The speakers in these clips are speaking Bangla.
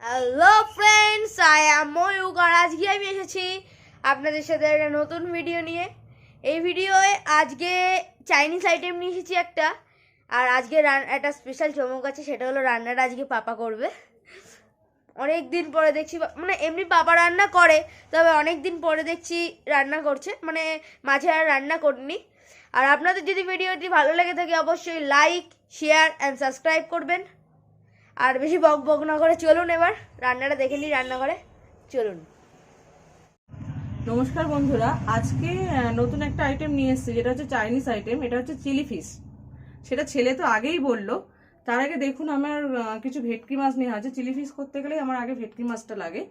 Hello friends, I am Mayukh আর আজকে আমি এসেছি আপনাদের সাথে একটা নতুন ভিডিও নিয়ে। এই ভিডিওয়ে আজকে চাইনিজ আইটেম নিয়ে এসেছি একটা। আর আজকে একটা স্পেশাল চমক আছে, সেটা হলো রান্নাটা আজকে পাপা করবে। অনেক দিন পরে দেখছি, মানে এমনি পাপা রান্না করে, তবে অনেক দিন পরে দেখছি রান্না করছে, মানে মাঝে আর রান্না করিনি। আর আপনাদের যদি ভিডিওটি ভালো লেগে থাকে অবশ্যই লাইক, শেয়ার অ্যান্ড সাবস্ক্রাইব করবেন। আর বেশি বক বক না করে চলুন এবার রান্নাটা দেখে নিই রান্নাঘরে। চলুন। নমস্কার বন্ধুরা, আজকে নতুন একটা আইটেম নিয়ে এসেছি, যেটা হচ্ছে চাইনিজ আইটেম। এটা হচ্ছে চিলি ফিশ। সেটা ছেলে তো আগেই বললো। তার আগে দেখুন, আমার কিছু ভেটকি মাছ নেওয়া আছে। চিলি ফিশ করতে গেলে আমার আগে ভেটকি মাছটা লাগে।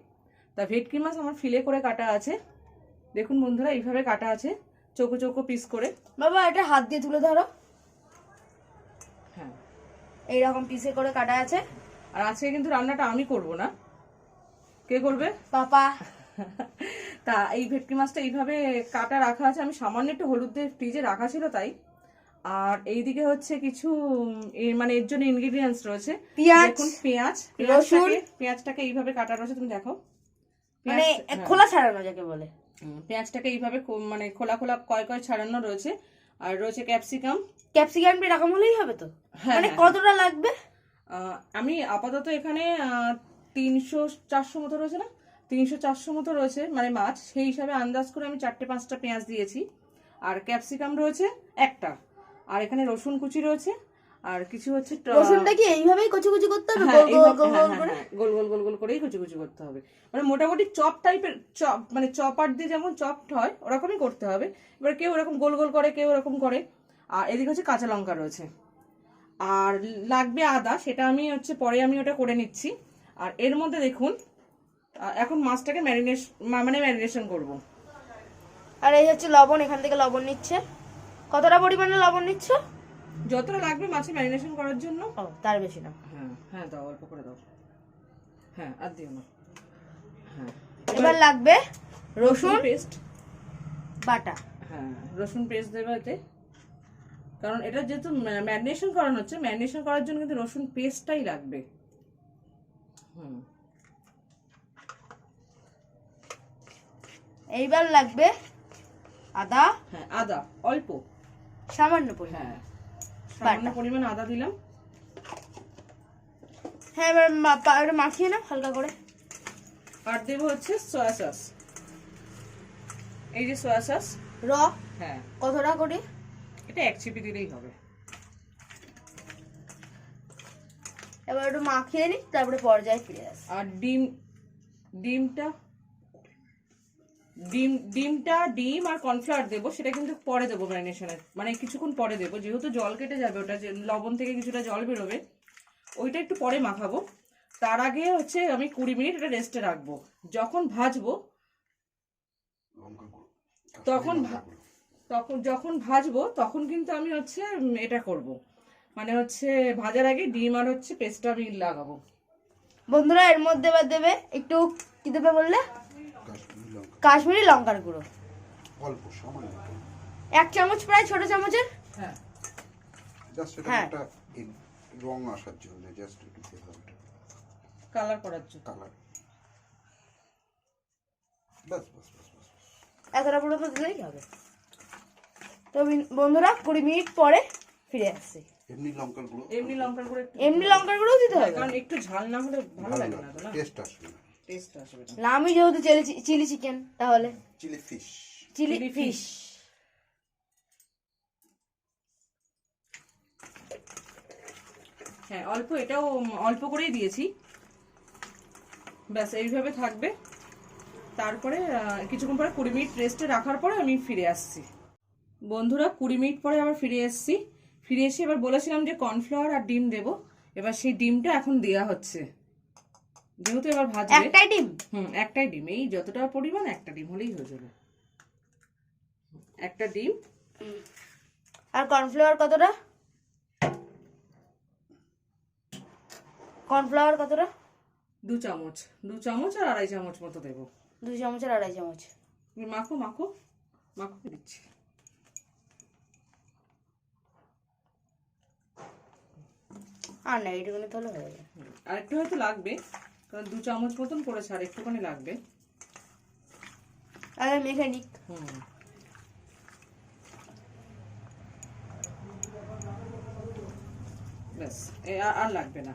তা ভেটকি মাছ আমার ফিলে করে কাটা আছে। দেখুন বন্ধুরা, এইভাবে কাটা আছে, চৌকো চৌকো পিস করে। বাবা, এটা হাত দিয়ে তুলে ধরো। হ্যাঁ, এইরকম পিসে করে কাটা আছে। আর আজকে কিন্তু রান্নাটা আমি করব না। কে করবে? পাপা। তা এই ভেটকি মাছটা এইভাবে কাটা রাখা আছে। আমি সামান্য একটু হলুদ দিয়ে ফ্রিজে রাখা ছিল তাই। আর এইদিকে হচ্ছে কিছু মানে এর জন্য ইনগ্রেডিয়েন্টস রয়েছে। পেঁয়াজ, দেখুন, পেঁয়াজ, রসুন। পেঁয়াজটাকে এইভাবে কাটা রয়েছে, তুমি দেখো। মানে খোলা ছাড়ানো যাকে বলে। পেঁয়াজটাকে এইভাবে মানে খোলা খোলা কয় কয় ছাড়ানো রয়েছে। আর রয়েছে ক্যাপসিকাম। ক্যাপসিকাম এরকম হলেই হবে তো? হ্যাঁ, মানে কতটা লাগবে? আমি আপাতত এখানে 300-400 মতো রয়েছে না, 300-400 মতো রয়েছে মানে মাছ। সেই হিসাবে আন্দাজ করে আমি 4-5টা পেঁয়াজ দিয়েছি। আর ক্যাপসিকাম রয়েছে একটা। আর এখানে রসুন কুচি রয়েছে। আর কিছু হচ্ছে রসুনটা কি এইভাবেই কুচি কুচি করতে হবে? হ্যাঁ, গোল গোল গোল গোল করে? গোল গোল গোল গোল করেই কুচি কুচি করতে হবে। মানে মোটামুটি চপ টাইপের চপ, মানে চপার দিয়ে যেমন চপড হয় ওরকমই করতে হবে। এবার কেউ এরকম গোল গোল করে, কেউ এরকম করে। আর এদিকে হচ্ছে কাঁচা লঙ্কা রয়েছে। আর লাগবে আদা, সেটা আমি হচ্ছে পরে আমি ওটা করে নিচ্ছি। আর এর মধ্যে দেখুন, এখন মাছটাকে ম্যারিনেশন করব। আর এই হচ্ছে লবণ, এখান থেকে লবণ নিচ্ছে। কতটা পরিমাণে লবণ নিচ্ছ? যতটা লাগবে মাছে ম্যারিনেশন করার জন্য। ও, তার বেশি না। হ্যাঁ হ্যাঁ, দাও, অল্প করে দাও। হ্যাঁ, আর দিও না। হ্যাঁ, এবার লাগবে রসুন পেস্ট বাটা। হ্যাঁ, রসুন পেস্ট দেবে এতে। কারণ এটা যেহেতু ম্যারিনেশন করানো হচ্ছে, ম্যারিনেশন করার জন্য কিন্তু রসুন পেস্টটাই লাগবে। এইবার লাগবে আদা। হ্যাঁ, আদা অল্প, সামান্য পরিমাণ। হ্যাঁ, সামান্য পরিমাণ আদা দিলাম। হ্যাঁ, এবার মাখিয়ে নাও হালকা করে। আর দেবো হচ্ছে সয়া সস। এই যে সয়া সস র। হ্যাঁ, কতটা করে? এটা 1 চিপি দিলেই হবে। এবার একটু মাখিয়ে নি, তারপরে পর্যায়ে ফিরে আস। আর ডিম আর কর্নফ্লাওয়ার দেবো, সেটা কিন্তু পরে দেবো ম্যারিনেশনের, মানে কিছুক্ষণ পরে দেবো। যেহেতু জল কেটে যাবে, ওটা লবণ থেকে কিছুটা জল বেরোবে, ওইটা একটু পরে মাখাবো। তার আগে হচ্ছে আমি 20 মিনিট এটা রেস্টে রাখবো। যখন ভাজবো তখন কিন্তু আমি হচ্ছে এটা করব, মানে হচ্ছে ভাজার আগে ডিম আর হচ্ছে পেস্টটা আমি লাগাবো। বন্ধুরা, এর মধ্যে এবার দেবে একটু, কি দেবে বললে? কাশ্মীরি লঙ্কার গুঁড়ো। অল্প সামান্য 1 চামচ, প্রায় ছোট চামচের। হ্যাঁ, জাস্ট এটা হ্যাঁ। একটা রং আসার জন্য, জাস্ট একটু দিলাম কালার করার জন্য। কালার। বাস বাস বাস বাস। এতটা পুরো তো দিলেই হবে। তো বন্ধুরা, 20 মিনিট পরে ফিরে আসছি। এমনি লঙ্কার গুঁড়ো, এমনি লঙ্কার গুঁড়ো একটু, এমনি লঙ্কার গুঁড়োও দিতে হবে? কারণ একটু ঝাল না হলে ভালো লাগে না, তো না টেস্ট আসবে না। টেস্ট আসবে না। নামই যেহেতু চিলি চিকেন, তাহলে চিলি ফিশ। Chilli fish. হ্যাঁ, অল্প, এটাও অল্প করেই দিয়েছি। ব্যাস এইভাবে থাকবে। তারপরে কিছুক্ষণ পরে 20 মিনিট রেস্টে রাখার পরে আমি ফিরে আসছি। বন্ধুরা, 20 মিনিট পরে আবার ফিরে এসেছি। ফিরে এসে এবার বলেছিলাম যে কর্নফ্লাওয়ার আর ডিম দেবো। এবার সেই ডিমটা এখন দেওয়া হচ্ছে, যেহেতু এবার ভাজবে। একটাই ডিম? একটাই ডিম। এই যতটা পরিমাণ, একটা ডিম হলেই হয়ে যাবে। একটা ডিম। আর কর্নফ্লাওয়ার কতটা? কর্নফ্লাওয়ার কতটা? 2 চামচ, 2 চামচ আর 2.5 চামচ মতো দেবো। 2 চামচ আর 2.5 চামচ। মাখো মাখো মাখো দিচ্ছি। আর না, এইটুকুনি তাহলে হয়ে যাবে। আর একটু হয়তো লাগবে। কারণ 2 চামচ মতন করেছে, আর একটুখানি লাগবে। আর মেকানিক ব্যাস, আর লাগবে না।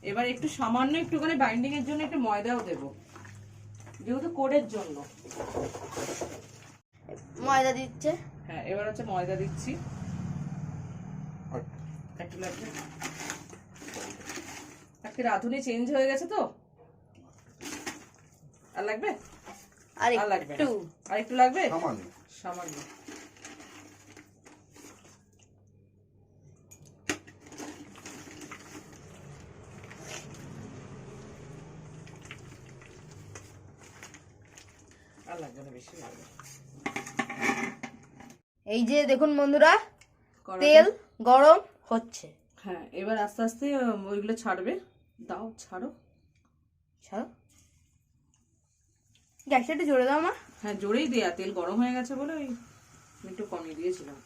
এবার একটু সামান্য একটুখানি বাইন্ডিং এর জন্য একটু ময়দাও দেব, যেহেতু কোডের জন্য। ময়দা দিচ্ছে। হ্যাঁ, এবার হচ্ছে ময়দা দিচ্ছি। আর একটু লাগবে, আজকে রাঁধুনি চেঞ্জ হয়ে গেছে তো। আর লাগবে? আর আর লাগবে না। একটু আর একটু লাগবে, সামান্য। সামান্য। আর লাগবে না, বেশি লাগবে। এই যে দেখুন বন্ধুরা, কড়াতে- তেল গরম হচ্ছে। হ্যাঁ, এবার আস্তে আস্তে ওইগুলো ছাড়বে। দাও, ছাড়ো। ছাড়ো, গ্যাসটা একটু জোরে দাও মা। হ্যাঁ, জোরেই দেয়া, তেল গরম হয়ে গেছে বলে ওই আমি একটু কমিয়ে দিয়েছিলাম।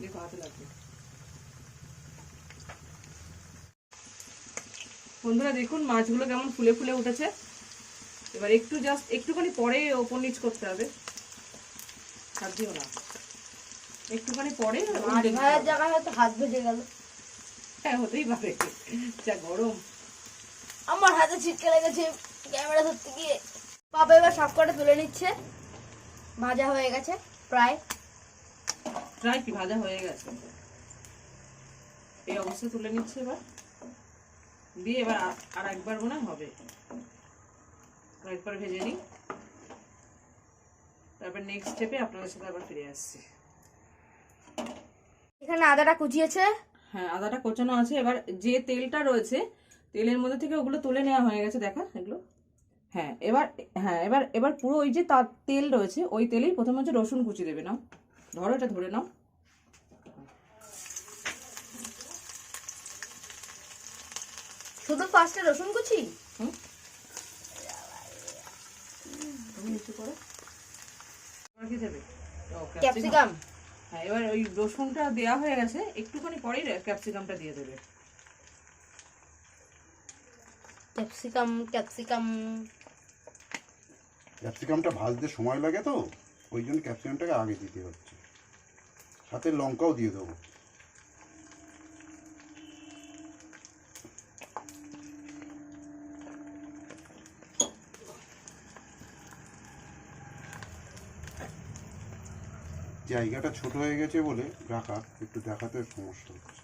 দেখো হাতে লাগবে। বন্ধুরা দেখুন মাছগুলো কেমন ফুলে ফুলে উঠেছে। এবার একটু জাস্ট একটুখানি পরে ওপর নিচ করতে হবে, হাত দিও না, একটুখানি পরে মাছ ভাজার জায়গায় হয়তো হাত ভেজে গেল। হ্যাঁ, হতেই পারে, যা গরম। আমার হাতে ছিটকে লেগেছে ক্যামেরা ধরতে গিয়ে। পাপা এবার সব কটা তুলে নিচ্ছে, ভাজা হয়ে গেছে প্রায়। প্রায় কি ভাজা হয়ে গেছে, এই অবস্থায় তুলে নিচ্ছে। এবার দিয়ে এবার আর একবার মনে হয় হবে, একবার ভেজে নিই, তারপর নেক্সট স্টেপে আপনাদের সাথে আবার ফিরে আসছি। এখানে আদাটা কুচিয়েছে। হ্যাঁ, আদাটা কোচানো আছে। এবার যে তেলটা রয়েছে, তেলের মধ্যে থেকে ওগুলো তুলে নেওয়া হয়ে গেছে, দেখা এগুলো। হ্যাঁ, এবার পুরো ওই যে তার তেল রয়েছে, ওই তেলেই প্রথমে হচ্ছে রসুন কুচি দেবে। নাও, ধরো, এটা ধরে নাও। শুধু ফার্স্টে রসুন কুচি। হুম, তুমি নিচে করো। এবার কি দেবে? ও, ক্যাপসিকাম। হ্যাঁ, এবার ওই রসুনটা দেওয়া হয়ে গেছে, একটুখানি পরেই ক্যাপসিকামটা দিয়ে দেবে। ক্যাপসিকাম ক্যাপসিকাম ক্যাপসিকামটা ভাজতে সময় লাগে তো, ওই জন্য ক্যাপসিকামটাকে আগে দিতে হচ্ছে। সাথে লঙ্কাও দিয়ে দেবো। জায়গাটা ছোট হয়ে গেছে বলে রাখা একটু দেখাতে সমস্যা হচ্ছে।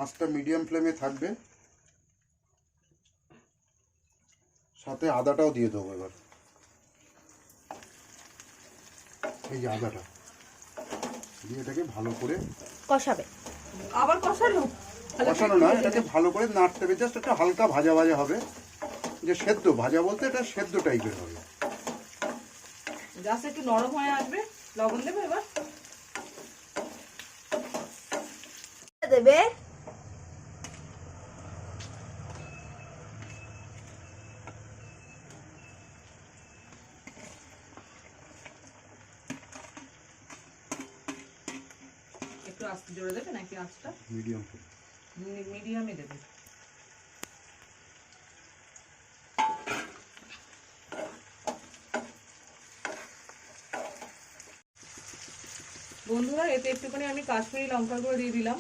আঁচটা মিডিয়াম ফ্লেমে থাকবে। সাথে আদাটাও দিয়ে দেবো এবার। এই যে আদাটা দিয়ে এটাকে ভালো করে কষাবে। আবার কষানো? কষানো না, এটাকে ভালো করে নাড়তে হবে। জাস্ট একটা হালকা ভাজা ভাজা হবে, যে সেদ্ধ ভাজা বলতে এটা সেদ্ধ টাইপের হবে। জাস্ট একটু নরম হয়ে আসবে। লবণ দেবে এবার। দেবে। একটু আস্তে জোরে দেবে নাকি আঁচটা? মিডিয়াম। মিডিয়ামে দেবে। বন্ধুরা, এতে একটুখানি আমি কাশ্মীরি লঙ্কা গুঁড়ো দিয়ে দিলাম,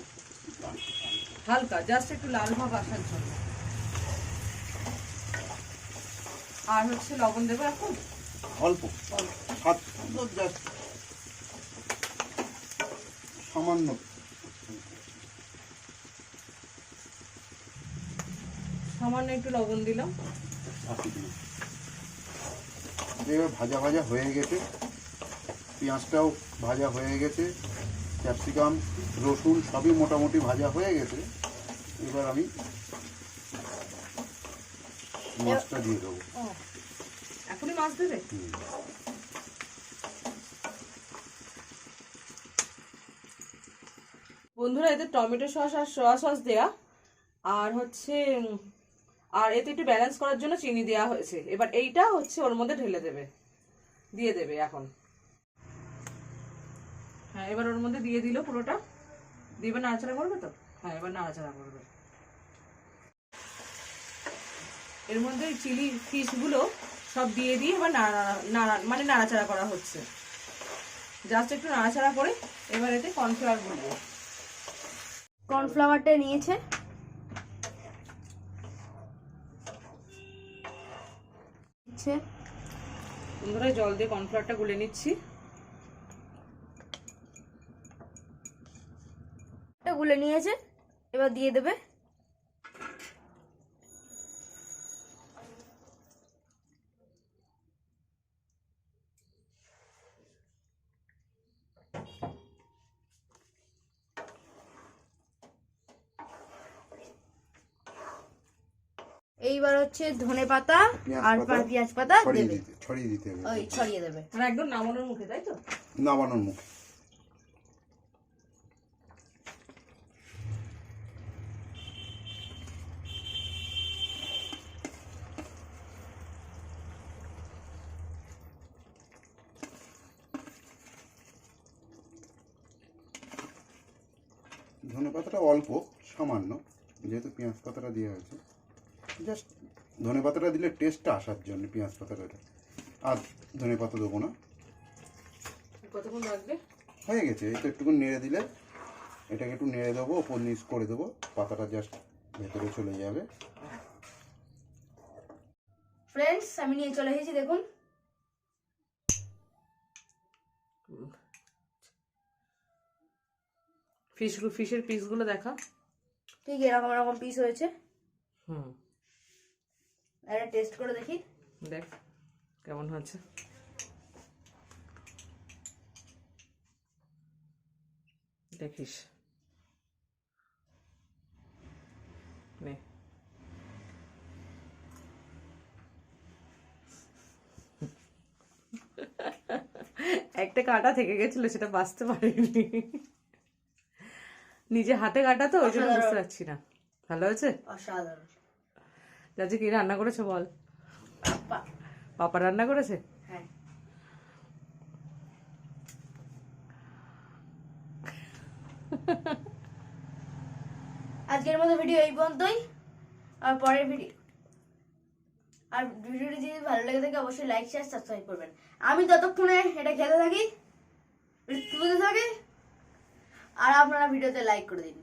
হালকা, জাস্ট একটু লাল ভাব আসার জন্য। আর হচ্ছে লবণ দেবো এখন অল্প হাত জাস্ট সামান্য। সামান্য একটু লবণ দিলাম। এবার ভাজা ভাজা হয়ে গেছে, পেঁয়াজটাও ভাজা হয়ে গেছে, ক্যাপসিকাম রসুন সবই মোটামুটি ভাজা হয়ে গেছে। এবার আমি মাছটা দিয়ে দেবো। এখনই মাছ দেবে? বন্ধুরা এতে টমেটো সস আর সয়া সস দেয়া, আর হচ্ছে আর এতে একটু ব্যালেন্স করার জন্য চিনি দেওয়া হয়েছে। এবার এইটা হচ্ছে ওর মধ্যে ঢেলে দিয়ে দেবে এখন। হ্যাঁ, এবার ওর মধ্যে দিয়ে দিল পুরোটা। দিবে, নাড়াচাড়া করবে তো? হ্যাঁ, এবার নাড়াচাড়া করবে। এর মধ্যে চিলি ফিশগুলো সব দিয়ে এবার নাড়াচাড়া করা হচ্ছে। জাস্ট একটু নাড়াচাড়া করে এবার এতে কর্নফ্লাওয়ার গুলবো। কর্নফ্লাওয়ারটা নিয়েছে, বন্ধুরা জল দিয়ে কর্নফ্লাওয়ারটা গুলে নিচ্ছি। গুলে নিয়েছে, এবার দিয়ে দেবে। এইবার হচ্ছে ধনে পাতা আর পেঁয়াজ পাতা দেবে, ছড়িয়ে দিতে হবে, ওই ছড়িয়ে দেবে। মানে একদম নামানোর মুখে, তাই তো? নামানোর মুখে। ধনে পাতাটা অল্প সামান্য, যেহেতু পেঁয়াজ পাতাটা দেওয়া হয়েছে, জাস্ট ধনে পাতাটা দিলে টেস্টটা আসার জন্য পেঁয়াজ পাতাটা। আর ধনে পাতা দেবো না। কতক্ষণ লাগবে? হয়ে গেছে, এই তো একটুখানি নেড়ে দিলে, এটাকে একটু নেড়ে দেবো, ওপর নিচ করে দেবো, পাতাটা জাস্ট ভেতরে চলে যাবে। ফ্রেন্ডস আমি নিয়ে চলে এসেছি, দেখুন। ফিশের পিসগুলো দেখা, ঠিক এরকম এরকম পিস হয়েছে। হুম, এটা টেস্ট করে দেখি, দেখ কেমন হচ্ছে। দেখিস নে। একটা কাঁটা থেকে গেছিল, সেটা বাঁচতে পারিনি। নিজে হাতে কাটা তো, ওই জন্য বুঝতে পারছি না। ভালো হয়েছে? অসাধারণ। আজকে কি রান্না করেছো বল? পাপা রান্না করেছে? হ্যাঁ। আজকের মতো ভিডিও এই পর্যন্তই। আর পরের ভিডিওটি যদি ভালো লেগে থাকে অবশ্যই লাইক শেয়ার সাবস্ক্রাইব করবেন। আমি ততক্ষণে এটা খেতে থাকি, আর আপনারা ভিডিওতে লাইক করে দিন।